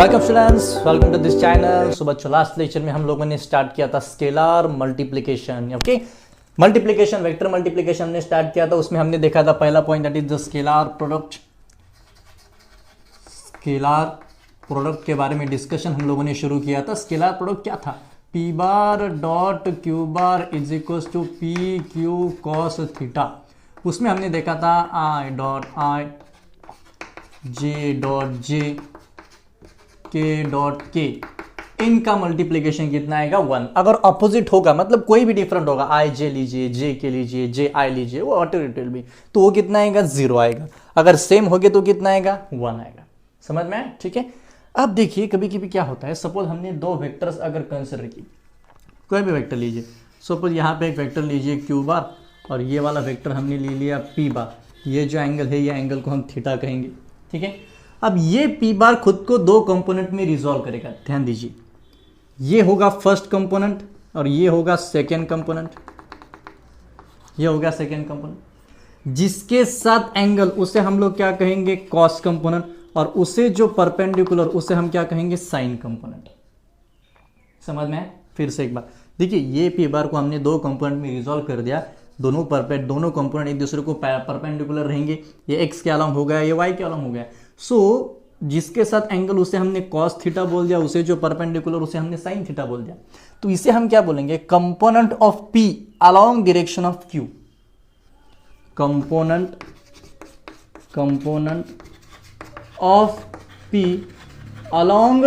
Welcome students, welcome to this channel. So बच्चों, last lecture में हम लोगों ने स्टार्ट किया था scalar multiplication. Okay, multiplication, vector multiplication हमने स्टार्ट किया था। उसमें हमने देखा था पहला point, that is the scalar product. Scalar product के बारे में डिस्कशन हम लोगों ने शुरू किया था। स्केलर प्रोडक्ट क्या था? P bar dot Q bar is equal to P Q cos theta. उसमें हमने देखा था I dot I, J dot J, के डॉट के, इनका मल्टीप्लिकेशन कितना आएगा? 1। अगर ऑपोजिट होगा, मतलब कोई भी डिफरेंट होगा, आई जे लीजिए, जे के लीजिए, जे आई लीजिए, वो ऑटोमेटिक भी, तो वो कितना आएगा? 0 आएगा। अगर सेम हो गए तो कितना आएगा? 1 आएगा। समझ में आया? ठीक है। अब देखिए, कभी कभी क्या होता है, सपोज हमने दो वेक्टर्स अगर कंसिडर की, कोई भी वेक्टर लीजिए, सपोज यहाँ पे एक वेक्टर लीजिए क्यू बार, और ये वाला वेक्टर हमने ले लिया पी बार। ये जो एंगल है, ये एंगल को हम थीटा कहेंगे। ठीक है। अब ये पी बार खुद को दो कंपोनेंट में रिजॉल्व करेगा। ध्यान दीजिए, ये होगा फर्स्ट कंपोनेंट और ये होगा सेकेंड कंपोनेंट। ये होगा सेकेंड कंपोनेंट, जिसके साथ एंगल, उसे हम लोग क्या कहेंगे? Cos component. और उसे जो परपेंडिकुलर, उसे हम क्या कहेंगे? Sign component. समझ में आया? फिर से एक बार देखिए, ये पी बार को हमने दो कंपोनेंट में रिजॉल्व कर दिया। दोनों कंपोनेंट एक दूसरे को परपेंडिकुलर रहेंगे। ये एक्स के अलॉन्ग हो गया, ये वाई के अलॉन्ग हो गया। सो जिसके साथ एंगल, उसे हमने कॉस थीटा बोल दिया, उसे जो परपेंडिकुलर, उसे हमने साइन थीटा बोल दिया। तो इसे हम क्या बोलेंगे? Component of P along direction of Q. Component of P along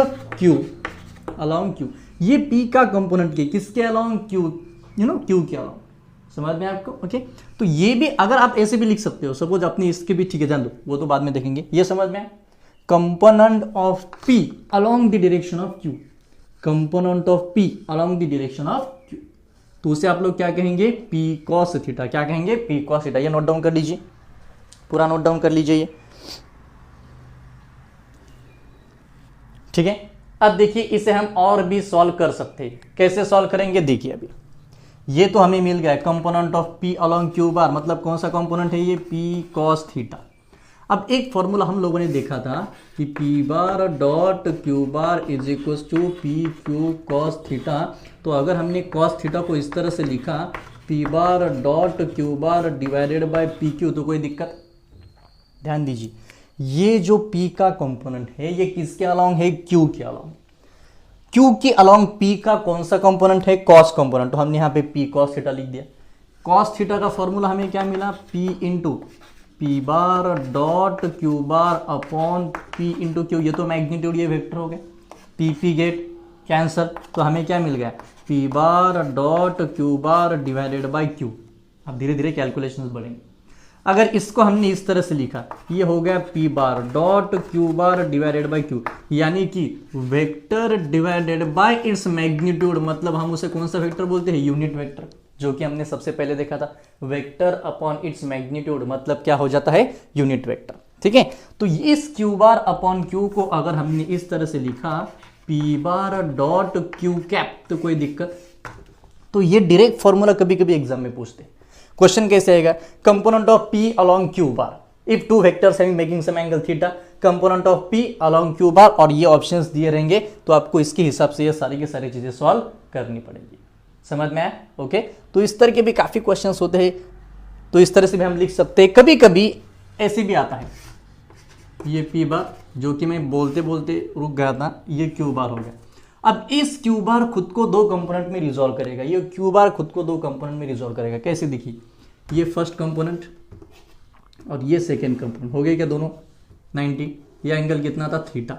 Q. ये पी का कंपोनेंट के किसके अलोंग? क्यू, क्यू के अलोंग। समझ में आपको? ओके। तो ये भी अगर आप ऐसे भी लिख सकते हो, सपोज अपनी इसके भी, ठीक है, जान दो, वो तो बाद में देखेंगे। ये समझ में आया? Component of P along the direction of Q. Component of P along the direction of Q, तो उसे आप लोग क्या कहेंगे? P cos theta. क्या कहेंगे? P cos theta. ये नोट डाउन कर लीजिए, पूरा नोट डाउन कर लीजिए ये। ठीक है। अब देखिए, इसे हम और भी सॉल्व कर सकते हैं। कैसे सॉल्व करेंगे? देखिए, अभी ये तो हमें मिल गया component of P along Q bar, मतलब कौन सा कंपोनेंट है ये? P cos theta. अब एक फॉर्मूला हम लोगों ने देखा था कि P bar dot Q bar is equal to P Q cos theta. तो अगर हमने कॉस थीटा को इस तरह से लिखा, P bar dot Q bar divided by P Q, तो कोई दिक्कत? ध्यान दीजिए, ये जो पी का कंपोनेंट है, ये किसके अलोंग है? क्यू के अलोंग। क्यू के अलोंग पी का कौन सा कंपोनेंट है? Cos component. तो हमने यहाँ पे पी कॉस थीटा लिख दिया। कॉस थीटा का फॉर्मूला हमें क्या मिला? P into P bar dot Q bar upon P into Q. ये तो मैग्नीट्यूड, ये वेक्टर हो गया। पी गेट कैंसर, तो हमें क्या मिल गया? P bar dot Q bar divided by Q. अब धीरे धीरे कैलकुलेशंस बढ़ेंगे। अगर इसको हमने इस तरह से लिखा, ये हो गया P bar dot Q bar divided by Q, यानी कि vector divided by it's magnitude. मतलब हम उसे कौन सा वेक्टर बोलते हैं? यूनिट वेक्टर, जो कि हमने सबसे पहले देखा था। वेक्टर अपॉन इट्स मैग्नीट्यूड मतलब क्या हो जाता है? Unit vector. ठीक है। तो इस क्यू बार अपॉन क्यू को अगर हमने इस तरह से लिखा, P bar dot Q cap, तो कोई दिक्कत? तो ये डायरेक्ट फॉर्मूला कभी कभी एग्जाम में पूछते हैं। क्वेश्चन कैसे आएगा? Component of P along Q bar if two vectors having making some angle theta, component of P along Q bar, और ये ऑप्शंस दिए रहेंगे। तो आपको इसके हिसाब से ये सारी की सारी चीजें सॉल्व करनी पड़ेगी। समझ में आया? ओके। तो इस तरह के भी काफी क्वेश्चंस होते हैं, तो इस तरह से भी हम लिख सकते हैं। कभी कभी ऐसे भी आता है, ये पी बार, जो कि मैं बोलते बोलते रुक गया था, ये क्यू बार हो गया। अब इस क्यू बार खुद को दो कंपोनेंट में रिजॉल्व करेगा। ये क्यू बार खुद को दो कंपोनेंट में रिजॉल्व करेगा। कैसे? देखिए, ये फर्स्ट कंपोनेंट और ये सेकेंड कंपोनेंट हो गए क्या दोनों? 90। ये एंगल कितना था? थीटा।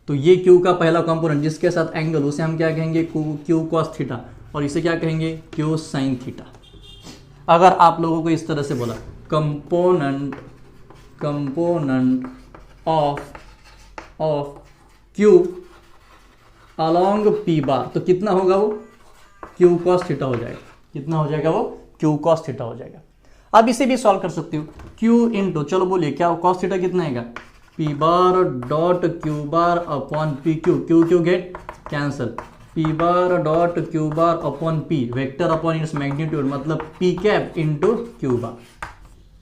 तो ये क्यू का पहला कंपोनेंट, जिसके साथ एंगल, उसे हम क्या कहेंगे? Q cos theta. और इसे क्या कहेंगे? Q sine theta. अगर आप लोगों को इस तरह से बोला, component of Q along P बार, तो कितना होगा वो? क्यू कॉस थीटा हो जाएगा। कितना हो जाएगा वो? क्यू कॉस थीटा हो जाएगा। अब इसे भी सॉल्व कर सकते हो, क्यू इंटू, चलो बोलिए क्या कॉस थीटा कितना आएगा? P bar dot Q bar upon P Q. Q get cancel. P bar dot Q bar upon P, vector upon its magnitude, मतलब P cap into Q bar.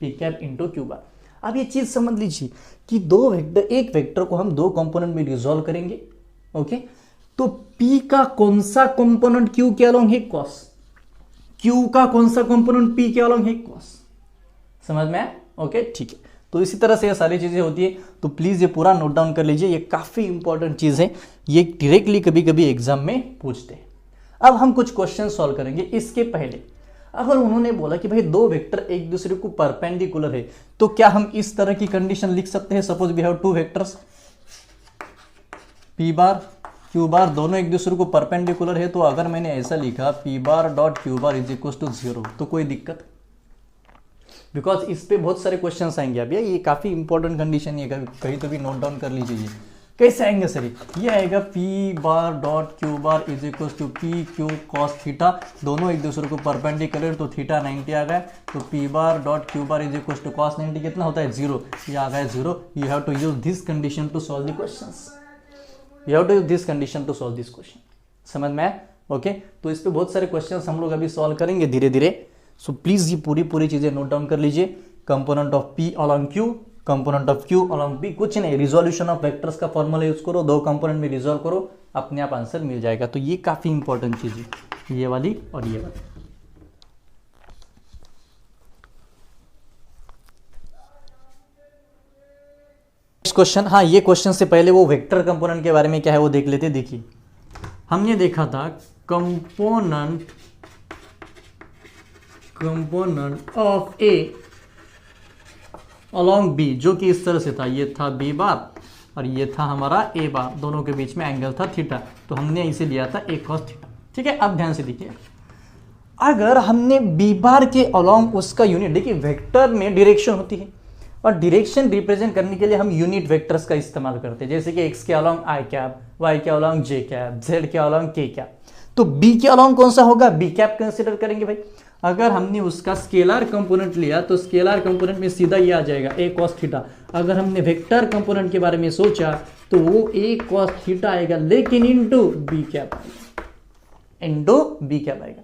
P cap into Q bar. अब ये चीज समझ लीजिए कि दो vector, एक vector को हम दो कंपोनेंट में रिजॉल्व करेंगे। ओके, तो P का कौन सा कंपोनेंट Q के अलोंग है कॉस, Q का कौन सा कंपोनेंट P के अलोंग है कॉस। समझ में आया? ओके ठीक है। तो इसी तरह से ये सारी चीजें होती है, तो प्लीज ये पूरा नोट डाउन कर लीजिए, ये काफी इंपॉर्टेंट चीज है, ये डायरेक्टली कभी कभी एग्जाम में पूछते हैं। अब हम कुछ क्वेश्चन सॉल्व करेंगे। इसके पहले अगर उन्होंने बोला कि भाई दो वेक्टर एक दूसरे को परपेंडिकुलर है, तो क्या हम इस तरह की कंडीशन लिख सकते हैं? Suppose we have two vectors P bar Q bar, दोनों एक दूसरे को परपेंडिकुलर है, तो अगर मैंने ऐसा लिखा P bar dot Q bar is equal to 0, तो कोई दिक्कत? बिकॉज इस पे बहुत सारे क्वेश्चन आएंगे। अब ये काफी इंपॉर्टेंट कंडीशन है, कहीं तो भी नोट डाउन कर लीजिए। ये कैसे आएंगे सर? ये आएगा P bar dot Q bar is equal to P Q cos theta, दोनों एक दूसरे को परपेंडिकुलर, तो थीटा 90 आ गया, तो P bar dot Q bar is equal to cos 90 कितना होता है? 0, ये आ गया 0। You have to use this condition to solve the questions, you have to use this condition to solve this question. समझ में आया? ओके, तो इस पे बहुत सारे क्वेश्चंस हम लोग अभी सॉल्व करेंगे धीरे धीरे। सो प्लीज ये पूरी चीजें नोट डाउन कर लीजिए। Component of P along Q, component of Q along P, कुछ नहीं, रिजोल्यूशन ऑफ वेक्टर्स का फॉर्मूला यूज करो, दो कंपोनेंट में रिजोल्व करो, अपने आप आंसर मिल जाएगा। तो ये काफी इंपॉर्टेंट चीज है, ये वाली और ये वाली। क्वेश्चन, हाँ ये क्वेश्चन से पहले वो वेक्टर कंपोनेंट के बारे में क्या है वो देख लेते। देखिए हमने देखा था component of A along B, जो कि इस तरह से था, ये था B बार और ये था हमारा A बार, दोनों के बीच में एंगल था थीटा, तो हमने इसे लिया था A cos थीटा। ठीक है, अब ध्यान से देखिए, अगर हमने B बार के अलॉन्ग उसका यूनिट, देखिए वेक्टर में डायरेक्शन होती है और डायरेक्शन रिप्रेजेंट करने के लिए हम यूनिट वेक्टर्स का इस्तेमाल करते हैं, जैसे कि x के अलॉन्ग i कैप, y के अलॉन्ग j कैप, z के अलॉन्ग k कैप। तो b के अलॉन्ग कौन सा होगा? b कैप कंसीडर करेंगे भाई। अगर हमने उसका स्केलर कंपोनेंट लिया तो स्केलर कंपोनेंट में सीधा ये आ जाएगा a cos थीटा। अगर हमने वेक्टर कंपोनेंट के बारे में सोचा तो वो a cos थीटा आएगा, लेकिन इंटू b कैप आएगा, इंटू b कैप आएगा।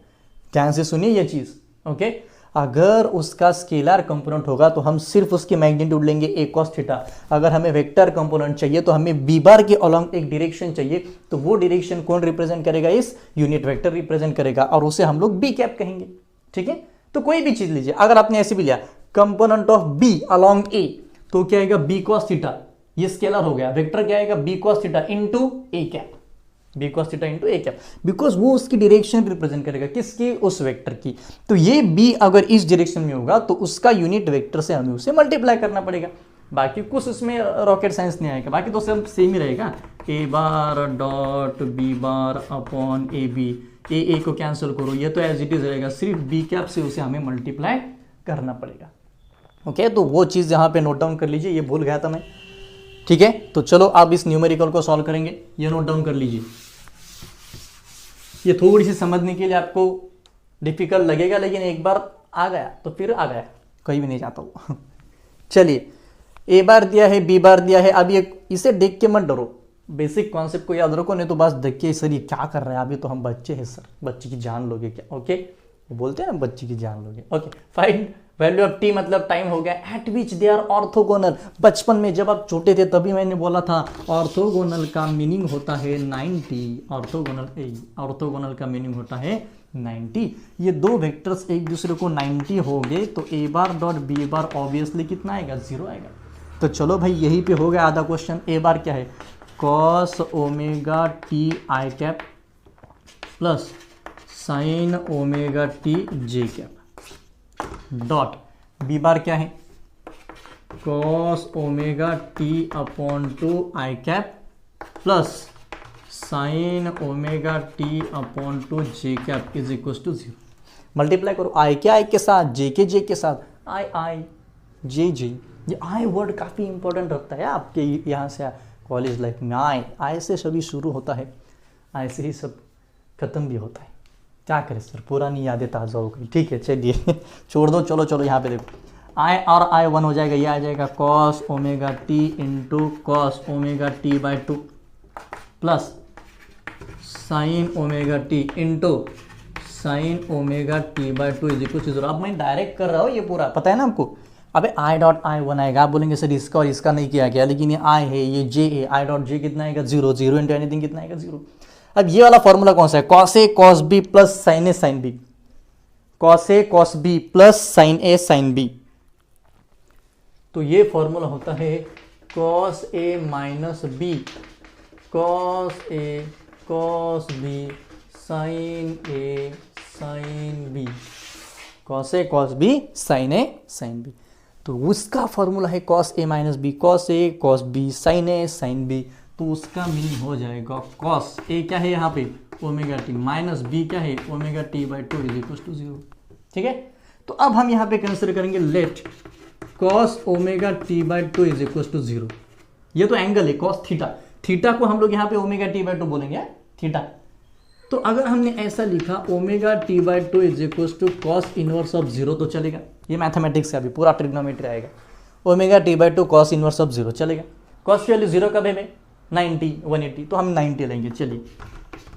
ध्यान से सुनिए ये चीज। ओके, अगर उसका स्केलर कंपोनेंट होगा तो हम सिर्फ उसकी मैग्नीट्यूड लेंगे a cos थीटा। अगर हमें वेक्टर कंपोनेंट चाहिए तो हमें b बार के अलॉन्ग एक डायरेक्शन चाहिए, तो वो डायरेक्शन कौन रिप्रेजेंट करेगा? इस यूनिट वेक्टर रिप्रेजेंट करेगा, और उसे हम लोग b कैप कहेंगे। ठीक है, तो कोई भी चीज लीजिए, अगर आपने ऐसे भी लिया component of b along a, तो क्या आएगा? b cos थीटा, ये स्केलर हो गया। वेक्टर क्या आएगा? b cos theta into a cap, b cos theta into a cap, because वो उसकी डायरेक्शन रिप्रेजेंट करेगा, किसकी? उस वेक्टर की। तो ये b अगर इस डायरेक्शन में होगा तो उसका यूनिट वेक्टर से हमें उसे मल्टीप्लाई करना पड़ेगा। बाकी कुछ उसमें रॉकेट साइंस नहीं आएगा, बाकी तो सब सेम ही रहेगा। a bar dot b bar upon A B, A को कैंसिल करो, ये तो एज इट इज रहेगा, सिर्फ b कैप से उसे हमें मल्टीप्लाई करना पड़ेगा। ओके, तो वो चीज़ यहाँ पे नोट डाउन कर लीजिए, ये भूल गया था मैं। ठीक है, तो चलो आप इस न्यूमेरिकल को सॉल्व करेंगे, ये नोट डाउन कर लीजिए। ये थोड़ी सी समझने के लिए आपको डिफिकल्ट लगेगा, लेकिन एक बार आ गया तो फिर आ गया, कहीं भी नहीं जाता वो। चलिए, a बार दिया है, b बार दिया है। अब ये इसे देख के मत डरो, बेसिक कॉन्सेप्ट को याद रखो, नहीं तो बस देख के सर ये क्या कर रहे हैं, अभी तो हम बच्चे हैं सर, बच्चे की जान लोगे क्या? ओके, वो बोलते हैं ना बच्चे की जान लोगे। Okay, find value of t, मतलब टाइम हो गया। At which they are orthogonal, बचपन में जब आप छोटे थे तभी मैंने बोला था ऑर्थोगोनल का मीनिंग होता है 90। ऑर्थोगोनल का मीनिंग होता है 90। ये दो वेक्टर्स एक दूसरे को 90 हो गए तो a bar dot b bar obviously कितना आएगा? 0 आएगा। तो चलो भाई यहीं पे हो गया आधा क्वेश्चन। a बार क्या है? cos omega t I cap plus sine omega t J cap dot b bar क्या है? cos omega t upon 2 I cap plus sine omega t upon 2 J cap is equal to 0। Multiply करो I के आई के साथ, जे के साथ, आई आई जे। ये आई word काफ़ी इंपॉर्टेंट रखता है आपके यहाँ से कॉलेज लाइफ में। आई से सभी शुरू होता है, आई से ही सब खत्म भी होता है। क्या करें सर, पुरानी यादें ताज़ा हो गई। ठीक है चलिए छोड़ दो, चलो यहाँ पे देखो, आई और आई 1 हो जाएगा, ये आ जाएगा cos omega t into cos omega t by 2 plus sine omega t into sine omega t by 2 is equal to 0। अब मैं डायरेक्ट कर रहा हूँ, ये पूरा पता है ना आपको, अबे आई डॉट आई वन आएगा, आप बोलेंगे सर इसका और इसका नहीं किया गया, लेकिन ये आई है, ये जे है, आई डॉट जे कितना आएगा 0, 0 इंटू एनीथिंग कितना आएगा 0। अब ये वाला फॉर्मूला कौन सा है, cos A cos B plus sign A sine B, cos A cos B plus sign A sine B. तो ये फॉर्मूला होता है cos A minus B cos A cos B sign A sine B, cos A cos B sign A sine B. तो उसका formula है cos A minus B cos A cos B sign A sine B. तो उसका meaning हो जाएगा cos A क्या है यहाँ पे ओमेगा टी माइनस बी क्या है omega t by 2 is equal to 0। ठीक है, तो अब हम यहाँ पे कंसिडर करेंगे let cos omega t by 2 is equal to 0। ये तो एंगल है कॉस थीटा, थीटा को हम लोग यहाँ पे ओमेगा टी बाई 2 बोलेंगे थीटा। तो अगर हमने ऐसा लिखा omega t by 2 is equal to cos inverse of 0 तो चलेगा, ये मैथमेटिक्स का भी पूरा ट्रिग्नोमेट्री आएगा। Omega t by 2 cos inverse of 0 चलेगा। कॉस की वैल्यू 0 कब है 90 180, तो हम 90 लेंगे। चलिए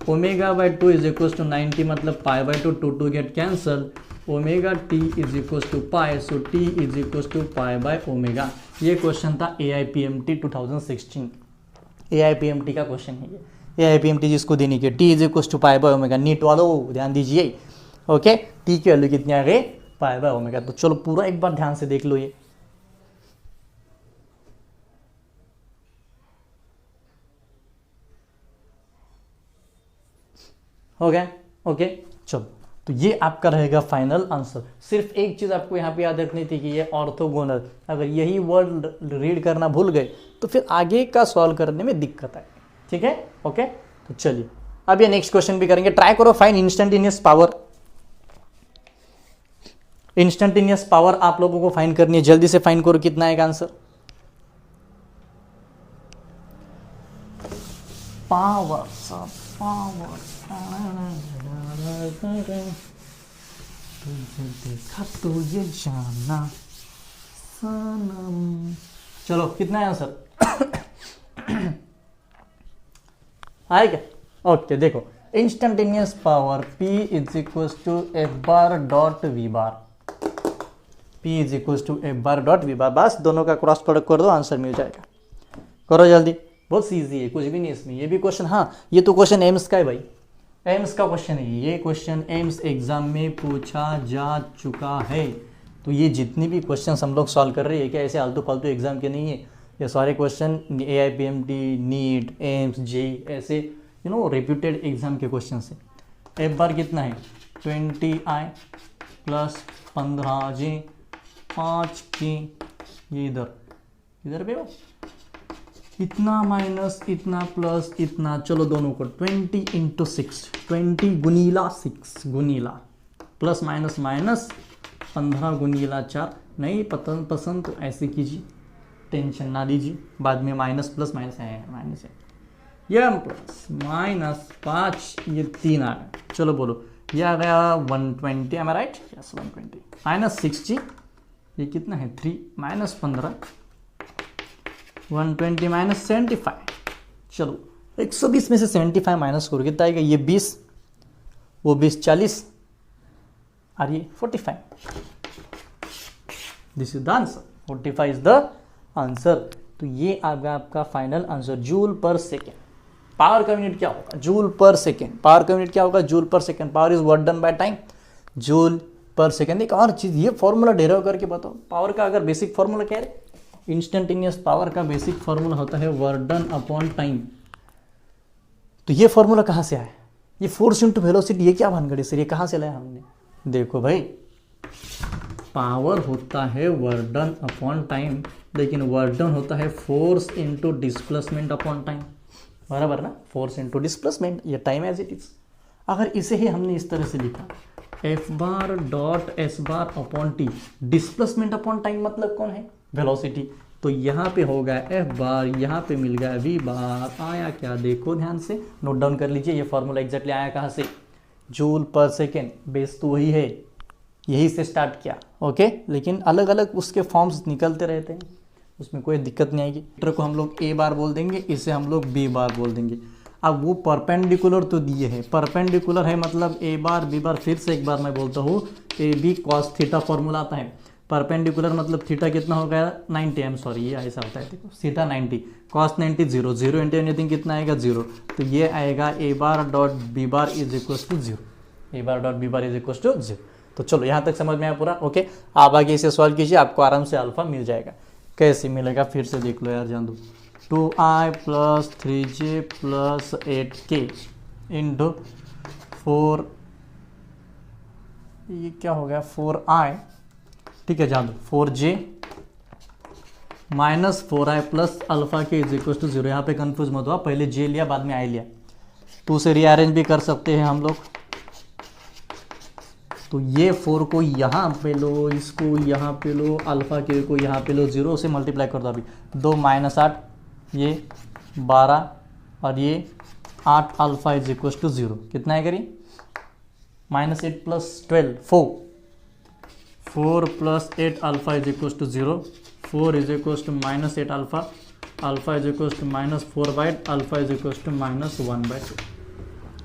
omega by 2 is equal to 90 मतलब pi by 2 2 get cancel, omega t is equal to pi, so t is equal to pi by omega. ये क्वेश्चन था AIPMT 2016, AIPMT का क्वेश्चन है ये। AIPMT जिसको देनी की t is equal to pi by omega, NEET वालों ध्यान दीजिए। ओके, टी की वैल्यू कितनी आ गई पाई बाई ओमेगा। तो चलो पूरा एक बार ध्यान से देख लो ये। हो गया, ओके चलो। तो ये आपका रहेगा फाइनल आंसर। सिर्फ एक चीज आपको यहाँ पे याद रखनी थी कि ये ऑर्थोगोनल, अगर यही वर्ड रीड करना भूल गए तो फिर आगे का सॉल्व करने में दिक्कत आए। ठीक है, ओके। तो चलिए अब ये नेक्स्ट क्वेश्चन भी करेंगे। ट्राई करो find instantaneous power. Instantaneous power आप लोगों को फाइंड करनी है, जल्दी से फाइंड करो कितना आएगा आंसर। पावर पावर तुझे देखा तुझे जाना सनम। चलो कितना है आंसर आए क्या? ओके देखो, instantaneous power P is equal to F bar dot V bar, P is equal to F bar dot V bar. बस दोनों का क्रॉस प्रोडक्ट कर दो, आंसर मिल जाएगा। करो जल्दी, बहुत ईजी है, कुछ भी नहीं इसमें। ये भी क्वेश्चन, हाँ ये तो क्वेश्चन एम्स का है भाई, एम्स का क्वेश्चन है ये। क्वेश्चन एम्स एग्जाम में पूछा जा चुका है। तो ये जितनी भी क्वेश्चन हम लोग सॉल्व कर रहे हैं क्या ऐसे आलतू फालतू एग्जाम के नहीं है, ये सारे question AIPMT NEET AIIMS JEE ऐसे रेप्यूटेड एग्जाम के क्वेश्चन है। एफ बार कितना है 20I प्लस 15J 5K, ये इधर पे हो इतना माइनस इतना प्लस इतना, चलो दोनों को 20 इंटू 6, 20 गुनीला 6 गुनीला प्लस माइनस माइनस 15 गुनीला 4। नहीं पसंद तो ऐसे कीजिए, टेंशन ना लीजिए, बाद में माइनस प्लस माइनस है, माइनस है ये प्लस माइनस 5, ये 3 आ गया। चलो बोलो ये आ गया 120, एम आई राइट? यस 120 माइनस 60, ये कितना है 3 माइनस 15 120 माइनस 75। चलो 120 में से 75 माइनस करो कितना आएगा, ये 20 वो 20 40 और ये 45। This is the answer, 45 is the answer. तो ये आपका फाइनल आंसर। जूल पर सेकेंड, पावर का यूनिट क्या होगा? जूल पर सेकेंड। पावर का यूनिट क्या होगा? जूल पर second. Power is work done by time, joule पर सेकेंड। एक और चीज, ये फॉर्मूला डेराइव करके बताओ। पावर का अगर बेसिक फॉर्मूला क्या है, इंस्टेंटेनियस पावर का बेसिक फॉर्मूला होता है वर्क डन अपॉन टाइम। तो ये फॉर्मूला कहाँ से आया? ये फोर्स इंटू वेलोसिटी, ये क्या भानगढ़ है सर, ये कहाँ से लाया हमने? देखो भाई, पावर होता है वर्क डन अपॉन टाइम, लेकिन वर्क डन होता है force into displacement upon time, बराबर ना? फोर्स इंटू डिस्प्लेसमेंट, ये टाइम एज इट इज। अगर इसे ही हमने इस तरह से लिखा F bar dot S bar upon T, displacement upon time मतलब कौन है? वेलोसिटी। तो यहाँ पे हो गया एफ बार, यहाँ पे मिल गया वी बार। आया क्या देखो ध्यान से, नोट डाउन कर लीजिए। ये फॉर्मूला एग्जैक्टली आया कहाँ से? जूल पर सेकेंड। बेस तो वही है, यही से स्टार्ट किया। ओके, लेकिन अलग अलग उसके फॉर्म्स निकलते रहते हैं, उसमें कोई दिक्कत नहीं आएगी। मीटर को हम लोग ए बार बोल देंगे, इसे हम लोग बी बार बोल देंगे। अब वो परपेंडिकुलर तो दिए है, परपेंडिकुलर है मतलब ए बार बी बार। फिर से एक बार मैं बोलता हूँ, A B cos theta formula आता है। परपेंडिकुलर मतलब थीटा कितना हो गया 90, आई एम सॉरी ये ऐसा होता है, देखो थीटा 90 कॉस 90 0 0 इंटू एनीथिंग कितना आएगा 0, तो ये आएगा A bar dot B bar is equal to 0, A bar dot B bar is equal to 0। तो चलो यहाँ तक समझ में आया पूरा, ओके। आप आगे इसे सॉल्व कीजिए, आपको आराम से अल्फा मिल जाएगा। कैसे मिलेगा फिर से देख लो यार जान दो, 2i plus 3j plus 8k into 4, ये क्या हो गया 4i, ठीक है जान दो 4j minus 4i plus alpha के इज इक्वल टू 0। यहाँ पे कंफ्यूज मत हुआ, पहले j लिया बाद में i लिया, तो उसे रीअरेंज भी कर सकते हैं हम लोग। तो ये 4 को यहाँ पे लो, इसको यहाँ पे लो, अल्फा के को यहाँ पे लो, 0 से मल्टीप्लाई कर दो। अभी 2 माइनस 8 ये 12 और ये 8 अल्फा इज इक्वल टू 0 कितना है करिए -8 plus 12 4 plus 8 alpha is equal to 0, 4 is equal to -8 alpha, alpha is equal to -4/, alpha is equal to -1/2,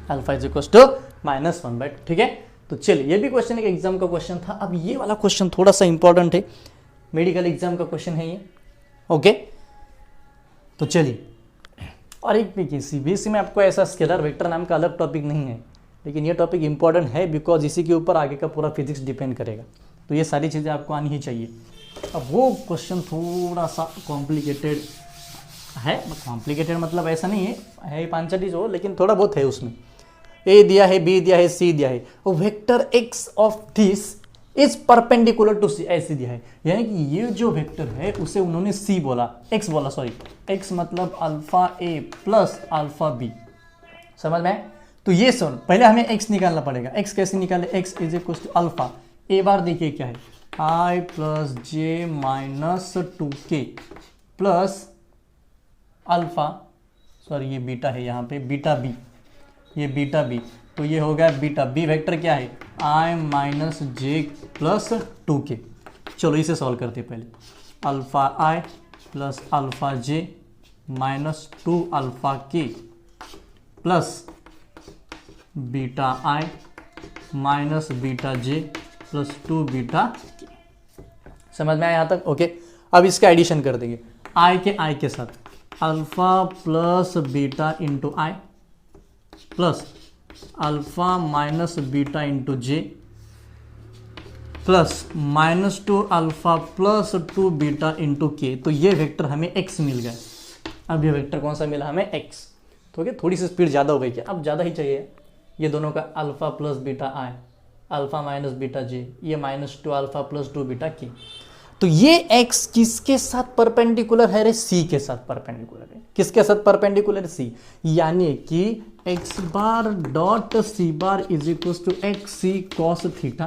alpha is equal to -1/2, ठीक है। तो चलिए ये भी क्वेश्चन एक एग्जाम का क्वेश्चन था। अब ये वाला क्वेश्चन थोड़ा सा इंपॉर्टेंट है, मेडिकल एग्जाम का क्वेश्चन है ये, ओके। तो चलिए, और एक देखिए सीबीएसई में आपको ऐसा स्केलर वेक्टर नाम का अलग टॉपिक नहीं है, लेकिन ये टॉपिक इंपॉर्टेंट है बिकॉज इसी के ऊपर आगे का पूरा फिजिक्स डिपेंड करेगा, तो ये सारी चीज़ें आपको आनी ही चाहिए। अब वो क्वेश्चन थोड़ा सा कॉम्प्लिकेटेड है, कॉम्प्लिकेटेड मतलब ऐसा नहीं है 5 हो, लेकिन थोड़ा बहुत है उसमें। ए दिया है, बी दिया है, सी दिया है, और vector X of this is perpendicular to C, ऐसे दिया है, यानी कि ये जो वेक्टर है उसे उन्होंने सी बोला, एक्स बोला, सॉरी एक्स मतलब अल्फा ए प्लस अल्फा बी, समझ में? तो ये सुन, पहले हमें एक्स निकालना पड़ेगा। एक्स कैसे निकाले? X is equal to alpha, A bar देखिए क्या है, I plus J minus 2k plus alpha, sorry ये बीटा है यहाँ पे, बीटा बी, ये बीटा बी, तो ये हो गया बीटा बी वेक्टर क्या है, आई माइनस जे प्लस 2k। चलो इसे सॉल्व करते हैं पहले, alpha I plus alpha J minus 2 alpha K plus beta I minus beta J plus 2 beta K. समझ में आया यहाँ तक? ओके। अब इसका एडिशन कर देंगे आई के साथ, alpha plus beta into I plus alpha minus beta into J plus -2 alpha plus 2 beta into K. तो ये वेक्टर हमें x मिल गया। अब ये वेक्टर कौन सा मिला हमें? x। तो क्या थोड़ी सी स्पीड ज़्यादा हो गई क्या? अब ज़्यादा ही चाहिए। ये दोनों का अल्फा प्लस बीटा आई, अल्फा माइनस बीटा जे, ये -2 अल्फा प्लस 2 बीटा के। तो ये x किसके साथ परपेंडिकुलर है रे? c के साथ परपेंडिकुलर है। किसके साथ परपेंडिकुलर? c, यानी कि x bar dot c bar is equal to X C cos theta.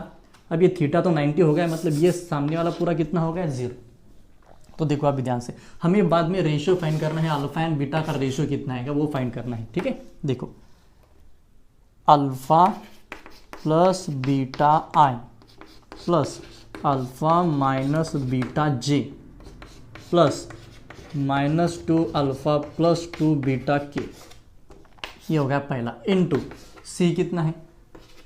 अब ये थीटा तो 90 हो गया, मतलब ये सामने वाला पूरा कितना हो गया? 0। तो देखो आप ध्यान से, हमें बाद में रेशियो फाइंड करना है, अल्फा एंड बीटा का रेशियो कितना है वो फाइंड करना है, ठीक है। देखो अल्फा प्लस बीटा आई plus alpha minus beta J plus -2 alpha plus 2 beta के, ये हो गया पहला, इनटू सी कितना है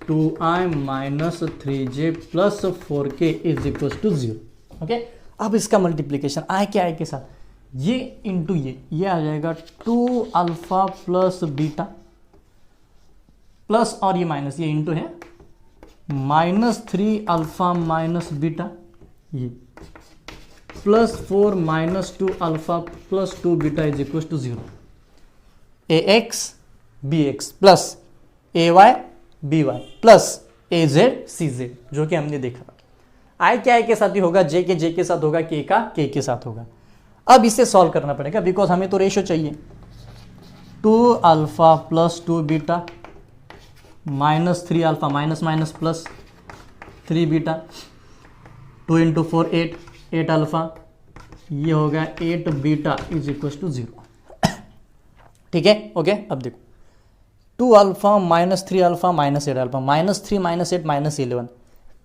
2i minus 3j plus 4k is equal to 0। Okay. अब इसका मल्टीप्लीकेशन आई के साथ, ये इंटू ये आ जाएगा 2 अल्फा प्लस बीटा प्लस, और ये माइनस, ये इंटू है -3 अल्फा माइनस बीटा, ये plus 4 -2 alpha plus 2 beta is equal to 0। ax bx plus ay by plus az cz, जो कि हमने देखा। आई के साथ ही होगा, जे के साथ होगा, के के साथ होगा। अब इसे सॉल्व करना पड़ेगा बिकॉज हमें तो रेशियो चाहिए। 2 alpha plus 2 beta -3 alpha minus minus plus 3 beta, 2 into 4 8 alpha, ये हो गया 8 बीटा इज इक्वल टू 0। ठीक है, ओके। अब देखो 2 अल्फा -3 अल्फा -8 अल्फा, -3 -8 -11,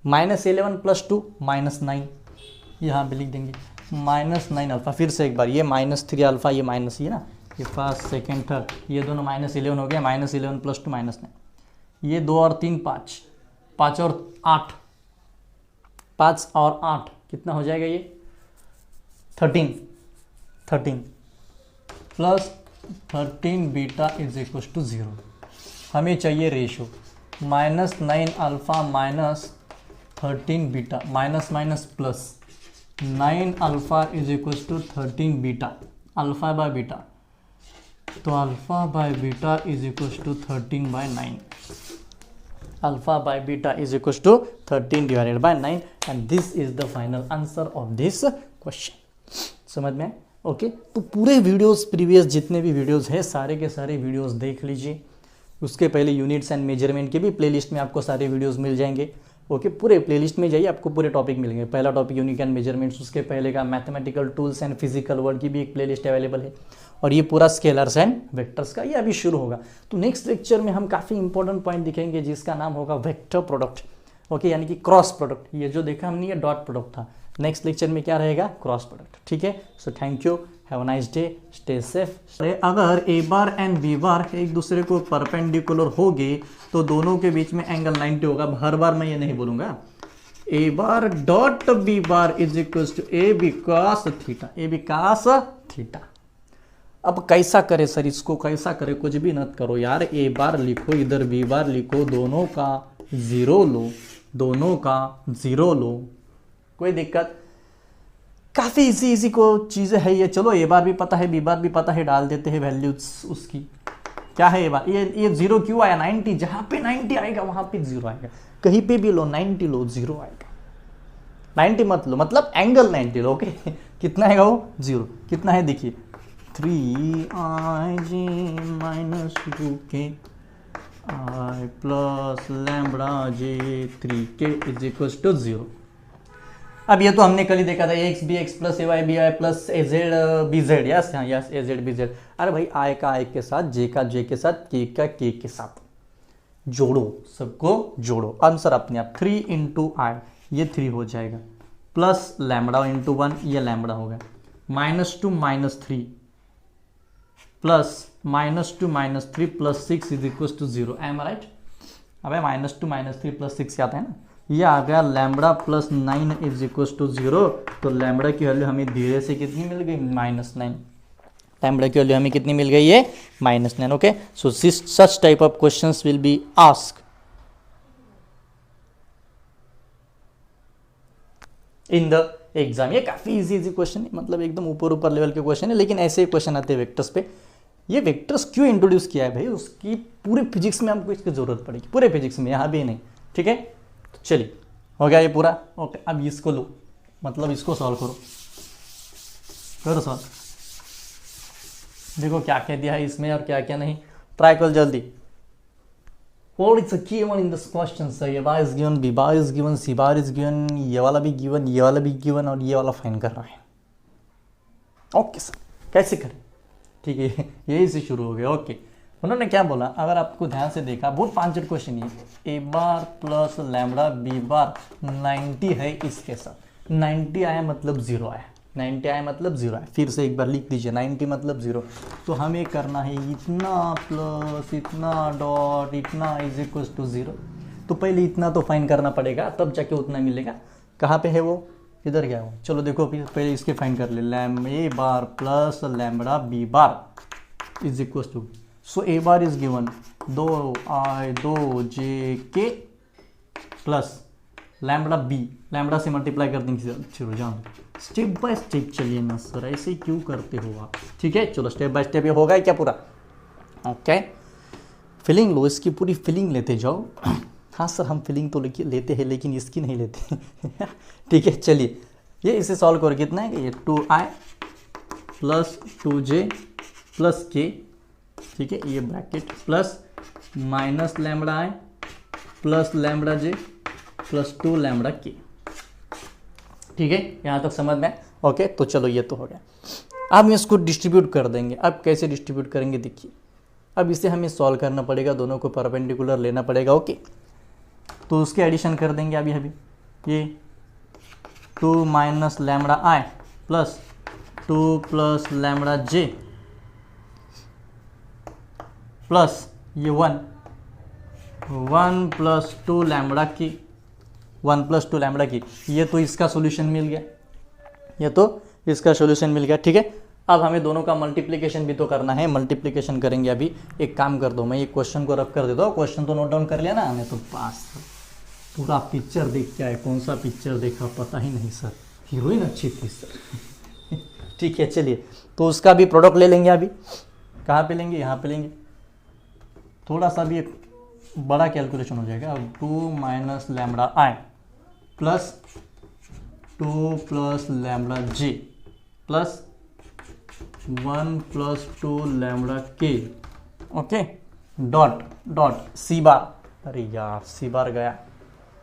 -11 प्लस 2 -9, यहाँ पे लिख देंगे -9 अल्फा। फिर से एक बार, ये -3 अल्फा, ये माइनस, ये ना, ये फर्स्ट सेकेंड थर्ड, ये दोनों -11 हो गया, -11 प्लस 2 -9, ये 2 और 3 5, 5 और 8, 5 और 8 कितना हो जाएगा ये 13 plus 13 beta is equal to 0। हमें चाहिए ratio -9 alpha minus 13 beta, minus minus plus 9 alpha is equal to 13 beta, alpha by beta, तो alpha by beta is equal to 13/9, alpha by beta is equal to 13/9 and this is the final answer of this question. समझ में? Okay तो पूरे videos previous जितने भी videos हैं सारे के सारे वीडियोस देख लीजिए। उसके पहले यूनिट्स एंड मेजरमेंट के भी प्लेलिस्ट में आपको सारे वीडियोस मिल जाएंगे। ओके पूरे प्लेलिस्ट में जाइए, आपको पूरे टॉपिक मिलेंगे। पहला टॉपिक यूनिट एंड मेजरमेंट्स, उसके पहले का mathematical tools and physical word की भी एक प्लेलिस्ट अवेलेबल है, और ये पूरा स्केलर्स एंड वेक्टर्स का ये अभी शुरू होगा। तो नेक्स्ट लेक्चर में हम काफ़ी इंपॉर्टेंट पॉइंट दिखेंगे जिसका नाम होगा वेक्टर प्रोडक्ट। ओके यानी कि क्रॉस प्रोडक्ट। ये जो देखा हमने ये डॉट प्रोडक्ट था, नेक्स्ट लेक्चर में क्या रहेगा? Cross product. ठीक है, so thank you, have a nice day, stay safe. अगर ए बार एंड बी बार एक दूसरे को परपेंडिकुलर होगे तो दोनों के बीच में एंगल 90 होगा। हर बार मैं ये नहीं बोलूंगा A bar dot B bar is equal to A B cos theta, A B cos theta. अब कैसा करे सर इसको, कैसा करे? कुछ भी मत करो यार, ए बार लिखो, इधर बी बार लिखो, दोनों का 0 लो, दोनों का 0 लो, कोई दिक्कत? काफ़ी इजी को चीज़ें है ये। चलो ए बार भी पता है, बी बार भी पता है, डाल देते हैं वैल्यूज उसकी। क्या है ए बार? ये 0 क्यों आया? 90, जहाँ पे 90 आएगा वहाँ पे 0 आएगा। कहीं पे भी लो 90 लो 0 आएगा। 90 मत लो, मतलब एंगल 90 लो। ओके कितना आएगा वो? 0। कितना है देखिए 3ij minus 2k I plus lambda j 3k is equal to 0। अब ये तो हमने कल ही देखा था, X B X plus A Y B Y plus A Z B Z. Yes हाँ yes, A Z B Z. अरे भाई आई का आई के साथ, जे का जे के साथ, के का के के साथ जोड़ो, सबको जोड़ो, आंसर अपने आप 3 इंटू आई, ये 3 हो जाएगा, प्लस लैम्बडा इंटू 1, ये लैम्बडा होगा, -2 - 3 plus -2 - 3 plus 6 is equal to 0। Am right? अबे -2 - 3 प्लस 6 क्या आता है ना, ये आ गया lambda plus 9 is equal to 0। तो लैम्बडा की वैल्यू हमें धीरे से कितनी मिल गई? -9। लैम्बडा की वैल्यू हमें कितनी मिल गई? ये -9। Okay so such type of questions will be asked in the exam. ये काफ़ी इजी क्वेश्चन है, मतलब एकदम ऊपर लेवल के क्वेश्चन है, लेकिन ऐसे क्वेश्चन आते हैं वेक्टर्स पे। ये वेक्टर्स क्यों इंट्रोड्यूस किया है भाई? उसकी पूरे फिजिक्स में हमको इसकी जरूरत पड़ेगी, पूरे फिजिक्स में, यहाँ भी नहीं। ठीक है तो चलिए, हो गया ये पूरा। ओके अब इसको लो, मतलब इसको सॉल्व करो सॉल्व। देखो क्या क्या दिया है इसमें और क्या क्या नहीं, ट्राई करो जल्दी। What is the key one in this question? So A bar is given, B bar is given, C bar is given, ये वाला भी given, ये वाला भी given और ये वाला फाइन कर रहा है। ओके सर कैसे करें? ठीक है यही से शुरू हो गया। ओके उन्होंने क्या बोला, अगर आपको ध्यान से देखा, बहुत 5 क्वेश्चन ये, ए बार प्लस लैम्बडा बी बार 90 है, इसके साथ 90 आया मतलब 0 आया, 90 आया मतलब 0 आया। फिर से एक बार लिख दीजिए, 90 मतलब 0। तो हमें करना है इतना प्लस इतना डॉट इतना इज इक्वल टू 0। तो पहले इतना तो फाइन करना पड़ेगा, तब जाके उतना मिलेगा। कहाँ पे है वो? इधर गया वो। चलो देखो पहले इसके फाइन कर ले, लैम A bar plus lambda B bar is equal to, so A bar is given 2i 2j plus lambda B, लैम्बडा से मल्टीप्लाई कर देंगे। चलो जान स्टेप बाय स्टेप चलिए ना सर, ऐसे क्यों करते हो आप? ठीक है चलो स्टेप बाय स्टेप ये होगा क्या पूरा? ओके फीलिंग लो, इसकी पूरी फीलिंग लेते जाओ। हाँ सर हम फीलिंग तो लेते हैं लेकिन इसकी नहीं लेते। ठीक है चलिए, ये इसे सॉल्व करो, कितना है ये 2i plus 2j plus k, ठीक है ये bracket, plus minus lambda i plus lambda j plus 2 lambda k। ठीक है यहाँ तक समझ में? ओके तो चलो ये तो हो गया। अब हम इसको डिस्ट्रीब्यूट कर देंगे। अब कैसे डिस्ट्रीब्यूट करेंगे देखिए, अब इसे हमें सॉल्व करना पड़ेगा, दोनों को परपेंडिकुलर लेना पड़ेगा। ओके तो उसके एडिशन कर देंगे अभी ये 2 minus lambda i plus 2 plus lambda j plus ये 1 प्लस 2 लैम्बडा k 1 + 2 लैम्बडा की। ये तो इसका सोल्यूशन मिल गया, ये तो इसका सोल्यूशन मिल गया। ठीक है, अब हमें दोनों का मल्टीप्लिकेशन भी तो करना है। मल्टीप्लिकेशन करेंगे अभी। एक काम कर दो, मैं ये क्वेश्चन को रफ कर देता हूँ। क्वेश्चन तो नोट डाउन कर लिया ना, हमें तो पास पूरा पिक्चर देख के आए। कौन सा पिक्चर देखा पता ही नहीं सर, हीरोइन अच्छी थी सर। ठीक है चलिए, तो उसका भी प्रोडक्ट ले लेंगे अभी। कहाँ पे लेंगे? यहाँ पे लेंगे। थोड़ा सा भी एक बड़ा कैलकुलेशन हो जाएगा। अब 2 - λi plus 2 + λj plus 1 + 2 λk। Okay, dot dot C bar. अरे यार सी बार गया।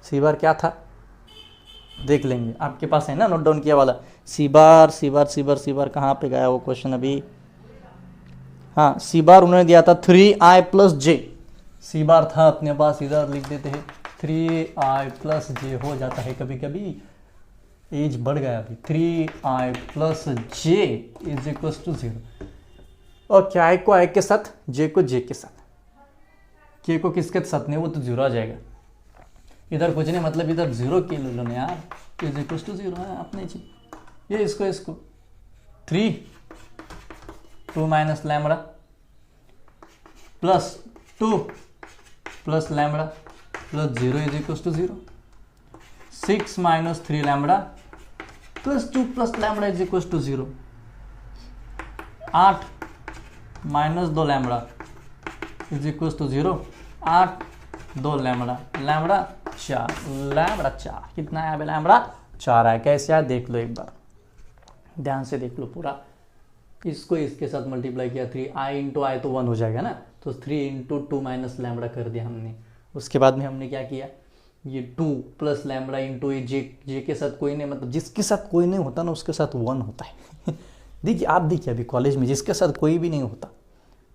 सी बार क्या था देख लेंगे, आपके पास है ना नोट डाउन किया वाला। सी बार सी बार सी बार सी बार कहाँ पे गया वो क्वेश्चन अभी? हाँ, सी बार उन्होंने दिया था 3i + j। सी बार था अपने पास, इधर लिख देते हैं 3i + j। हो जाता है कभी कभी, एज बढ़ गया अभी। 3i + j = 0। और क्या को i के साथ, j को j के साथ, k को किसके साथ नहीं, वो तो 0 आ जाएगा। इधर कुछ नहीं, मतलब इधर 0 के ले लो ना यार, = 0 है अपने चीज। ये इसको 3 2 - λ प्लस 2 + λ प्लस 0 = 0। 6 - 3 λ प्लस 2 + λ = 0। 8 - 2 λ = 0। 8 2 λ 4 कितना है लैम्बडा? 4 है। कैसे आया देख लो एक बार, ध्यान से देख लो पूरा। इसको इसके साथ मल्टीप्लाई किया, 3i × i तो 1 हो जाएगा ना, तो 3 × 2 - λ कर दिया हमने। उसके बाद में हमने क्या किया, ये 2 + λ × जे के साथ कोई नहीं, मतलब जिसके साथ कोई नहीं होता ना उसके साथ 1 होता है। देखिए आप देखिए अभी कॉलेज में जिसके साथ कोई भी नहीं होता,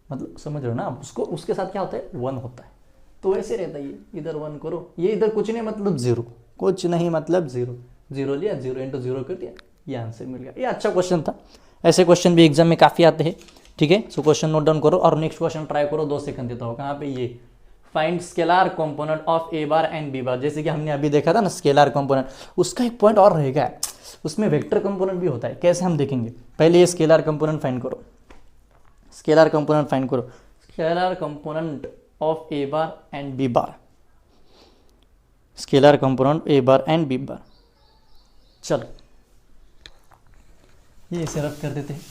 मतलब समझ रहे हो ना आप, उसको उसके साथ क्या होता है? 1 होता है। तो वैसे रहता है, ये इधर 1 करो, ये इधर कुछ नहीं मतलब 0, कुछ नहीं मतलब 0 लिया, 0 × 0 कर दिया, ये आंसर मिल गया। ये अच्छा क्वेश्चन था। ऐसे क्वेश्चन भी एग्जाम में काफ़ी आते हैं। ठीक है, सो क्वेश्चन नोट डाउन करो और नेक्स्ट क्वेश्चन ट्राई करो। 2 सेकंड देता हो। कहाँ पे? ये find scalar component of A bar and B bar. जैसे कि हमने अभी देखा था ना स्केलर कंपोनेंट, उसका एक पॉइंट और रहेगा, उसमें वेक्टर कंपोनेंट भी होता है। कैसे हम देखेंगे, पहले ये स्केलर कंपोनेंट फाइंड करो। स्केलर कंपोनेंट फाइंड करो। Scalar component of A bar and B bar. Scalar component A bar and B bar. चलो ये इसे रद्द कर देते हैं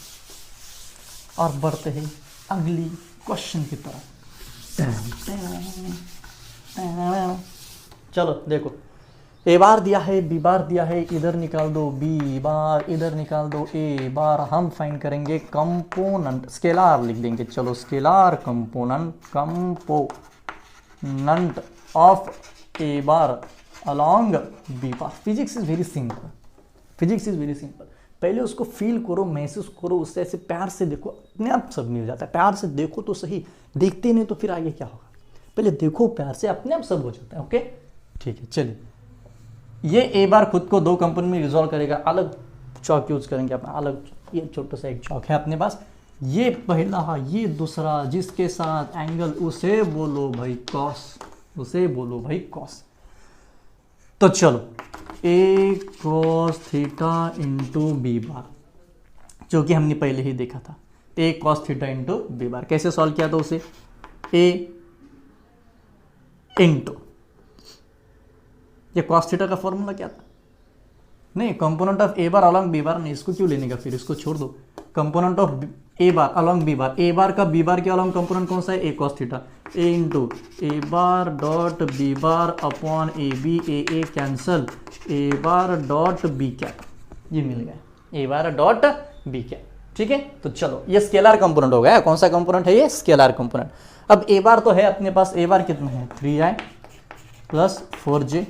और बढ़ते हैं अगली क्वेश्चन की तरफ। चलो देखो, ए बार दिया है, बी बार दिया है, इधर निकाल दो बी बार, इधर निकाल दो ए बार। हम फाइंड करेंगे कंपोनेंट, स्केलर लिख देंगे। चलो scalar component of A bar along B bar. Physics is very simple, physics is very simple. पहले उसको फील करो, महसूस करो, उससे ऐसे प्यार से देखो, अपने आप सब मिल जाता है। प्यार से देखो तो सही, देखते नहीं तो फिर आगे क्या होगा। पहले देखो प्यार से, अपने आप सब हो जाता है। ओके ठीक है, चलिए ये ए बार खुद को 2 कंपोनेंट में रिजॉल्व करेगा। अलग चौक यूज करेंगे अपना, अलग ये छोटा सा एक चौक है अपने पास। ये पहला, ये दूसरा, जिसके साथ एंगल, उसे बोलो भाई कॉस, उसे बोलो भाई कॉस। तो चलो a cos theta into B bar, जो कि हमने पहले ही देखा था। a cos theta into B bar कैसे सॉल्व किया था उसे? a इंटू, ये cos थीटा का फॉर्मूला क्या था? नहीं, component of A bar along B bar नहीं, इसको क्यों लेने का, फिर इसको छोड़ दो। Component of A bar along B bar, A bar का बी बार के अलॉन्ग कंपोनेंट कौन सा है? ए cos theta. A into A bar dot B bar upon A B, A cancel, A bar dot B cap, ये मिल गया, A bar dot B cap. ठीक है, तो चलो ये स्केलर कंपोनेंट हो गया। कौन सा कंपोनेंट है ये? Scalar component. अब ए बार तो है अपने पास, ए बार कितना है? 3i plus 4j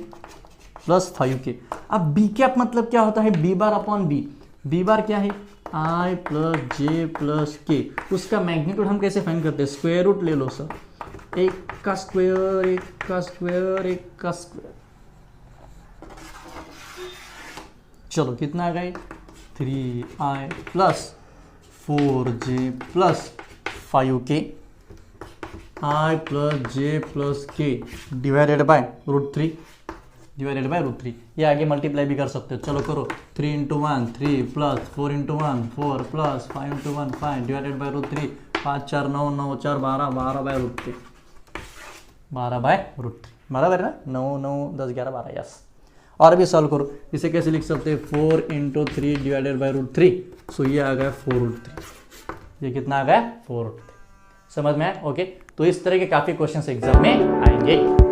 plus 5k। अब बी कैप मतलब क्या होता है? B bar upon B. B bar क्या है? i प्लस जे प्लस के। उसका मैग्नीट्यूड हम कैसे फाइंड करते हैं? स्क्वायर रूट ले लो सर, एक का स्क्वायर, एक का स्क्वायर, एक का स्क्वायर। चलो कितना आ गए? 3i plus 4j plus 5k, i plus j plus k divided by √3। Divided by root 3। ये आगे मल्टीप्लाई भी कर सकते हो, चलो करो 3 into 1 3 plus 4 into 1 4 plus 5 into 1 5 divided by root 3, 5 4 9 9 4 12 12 by root 3, 12 by root 3 बराबर है ना, 9 9 10 11 12। यस, और भी सॉल्व करो। इसे कैसे लिख सकते हैं 4 इंटू 3 डिवाइडेड बाय रूट 3, सो ये आ गया 4 रूट 3। ये कितना आ गया 4 रूट 3। समझ में आया? ओके, तो इस तरह के काफ़ी क्वेश्चन एग्जाम में आएंगे।